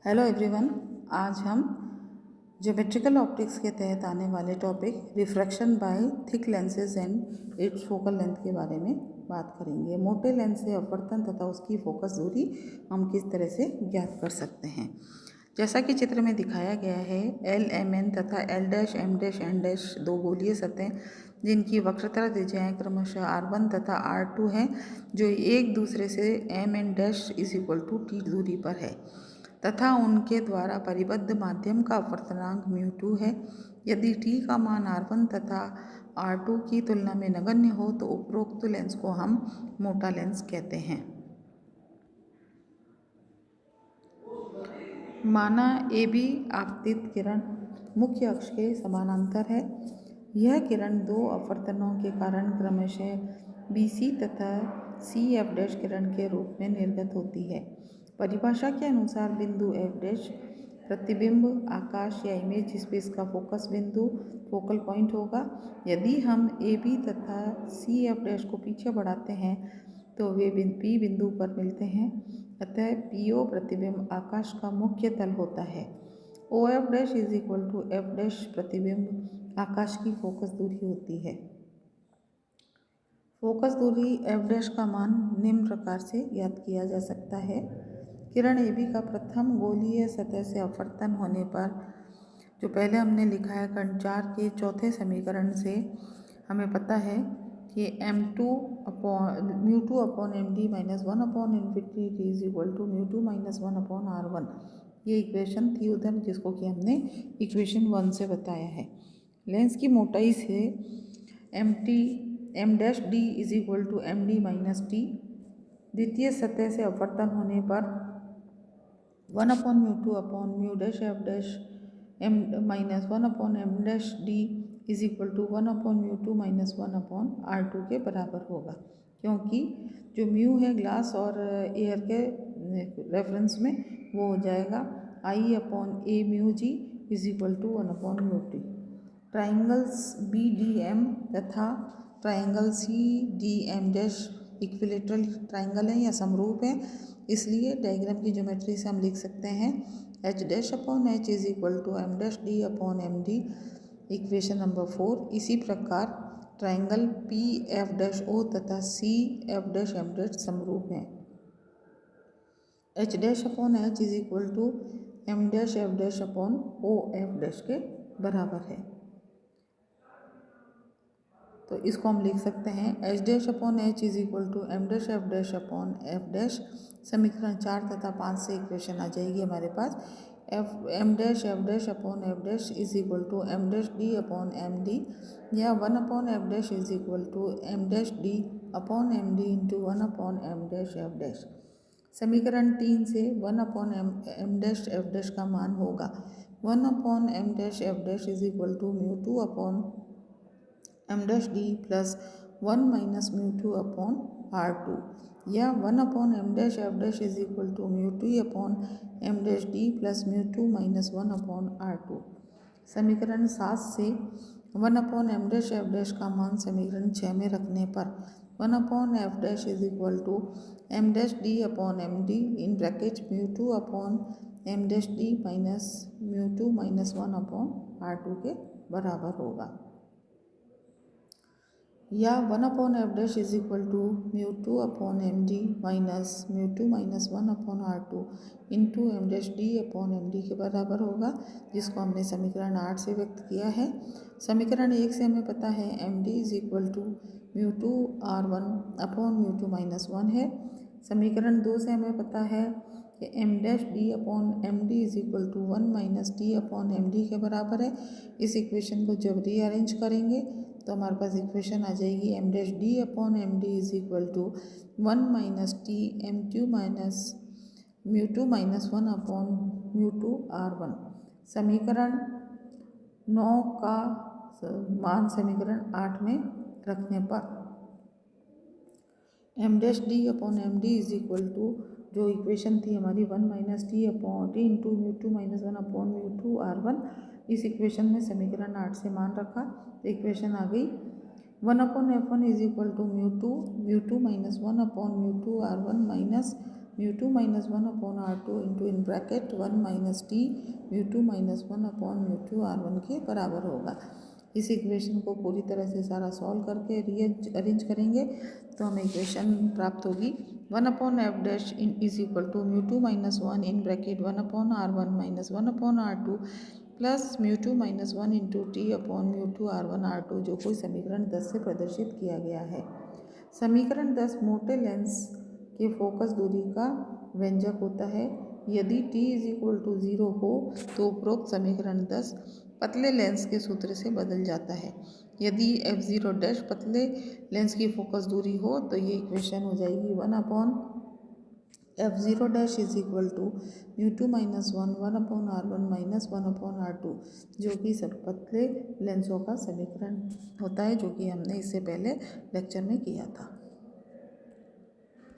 Hello everyone. आज हम geometrical optics के तहत आने वाले topic refraction by thick lenses and its focal length के बारे में बात करेंगे। मोटे लेंस से अपवर्तन तथा उसकी फोकस दूरी हम किस तरह से ज्ञात कर सकते हैं। जैसा कि चित्र में दिखाया गया है, एल एम एन तथा L dash M dash N dash दो गोलीय सतहें जिनकी वक्रता त्रिज्याएं क्रमशः R1 तथा R2 हैं, जो एक दूसरे से M N dash is equal to T दूरी पर है तथा उनके द्वारा परिबद्ध माध्यम का अपवर्तनांक μ2 है। यदि t का मान R1 तथा R2 की तुलना में नगण्य हो तो उपरोक्त लेंस को हम मोटा लेंस कहते हैं। माना AB आपतित किरण मुख्य अक्ष के समानांतर है। यह किरण दो अपवर्तनों के कारण क्रमशः BC तथा CF डैश किरण के रूप में निर्गत होती है। परिभाषा के अनुसार बिंदु F डैश प्रतिबिंब आकाश या इमेज स्पेस का फोकस बिंदु फोकल पॉइंट होगा। यदि हम AB तथा CF डैश को पीछे बढ़ाते हैं तो वे P बिंदु पर मिलते हैं, अतः PO प्रतिबिंब आकाश का मुख्य तल होता है। OF dash is equal to F dash प्रतिबिंब आकाश की फोकस दूरी होती है। फोकस दूरी F डैश का मान निम्न प्रकार से ज्ञात किया जा सकता है। किरण AB का प्रथम गोलीय सतह से अपवर्तन होने पर, जो पहले हमने लिखा है खंड 4 के चौथे समीकरण से हमें पता है कि m2 upon md minus 1 upon infinity is equal to μ2 minus 1 upon r1। ये इक्वेशन थी उधर, जिसको कि हमने इक्वेशन 1 से बताया है। लेंस की मोटाई से m dash d is equal to md minus t। द्वितीय सतह से अपवर्तन होने पर 1 upon μ2 upon mu dash f dash m minus 1 upon m dash d is equal to 1 upon μ2 minus 1 upon r2 के बराबर होगा, क्योंकि जो म्यू है ग्लास और एयर के रेफरेंस में वो हो जाएगा I upon a mu g is equal to 1 upon μ2। Triangles BDM तथा triangle CDM dash equilateral triangle है या समरूप है, इसलिए डायग्राम की ज्योमेट्री से हम लिख सकते हैं H dash upon H is equal to M dash D upon MD, equation number 4। इसी प्रकार ट्राइंगल PF डैश O तथा CF डैश M डैश समरूप हैं। H dash upon H is equal to M dash F dash upon OF dash के बराबर है, तो इसको हम लिख सकते हैं H dash upon H is equal to M dash F dash upon F dash. समीकरण 4 तथा 5 से इक्वेशन आ जाएगी हमारे पास M dash F dash upon F dash is equal to M dash D upon MD, या 1 upon F dash is equal to M dash D upon MD into 1 upon M dash F dash. समीकरण 3 से 1 upon M dash F dash का मान होगा 1 upon M dash F dash is equal to μ2 upon M dash D plus 1 minus μ2 upon R2, या 1 upon M dash F dash is equal to μ2 upon M dash D plus μ2 minus 1 upon R2। समीकरण 7 से 1 upon M dash F dash का मान समीकरण 6 में रखने पर 1 upon F dash is equal to M dash D upon MD in bracket μ2 upon M dash D minus μ2 minus 1 upon R2 के बराबर होगा, या 1 upon F dash is equal to μ2 upon MD minus μ2 minus 1 upon R2 into M dash D upon MD के बराबर होगा, जिसको हमने समीकरण 8 से व्यक्त किया है। समीकरण 1 से हमें पता है MD is equal to μ2 R1 upon μ2 minus 1 है। समीकरण 2 से हमें पता है कि M dash D upon MD is equal to 1 minus D upon MD के बराबर है। इस इक्वेशन को जब रीअरेंज करेंगे तो हमारे पास इक्वेशन आ जाएगी M dash D upon MD is equal to 1 minus T M2 minus μ2 minus 1 upon μ2 R1। समीकरण 9 का मान समीकरण 8 में रखने पर M dash D upon MD is equal to, जो इक्वेशन थी हमारी 1 minus T upon T into μ2 minus 1 upon μ2 R1, इस इक्वेशन में समीकरण 8 से मान रखा तो इक्वेशन आ गई 1 upon F1 is equal to μ2 minus 1 upon μ2 R1 minus mu two minus one upon R two into in bracket one minus T mu two minus one upon mu two R one के बराबर होगा। इस equation को पूरी तरह से सारा solve करके अरेंज करेंगे तो हमें इक्वेशन प्राप्त होगी one upon F dash in is equal to mu two minus one in bracket one upon R one minus one upon R two plus mu two minus one into T upon mu two R one R two, जो कोई समीकरण 10 से प्रदर्शित किया गया है। समीकरण 10 मोटे लेंस के फोकस दूरी का व्यंजक होता है। यदि t इज इक्वल टू 0 हो तो उपरोक्त समीकरण 10 पतले लेंस के सूत्र से बदल जाता है। यदि f0 डैश पतले लेंस की फोकस दूरी हो तो ये इक्वेशन हो जाएगी one upon f0 dash is equal to mu two minus one upon R one minus one upon R two, जो कि सब पतले लेंसों का समीकरण होता है, जो कि हमने इससे पहले लेक्चर में किया था।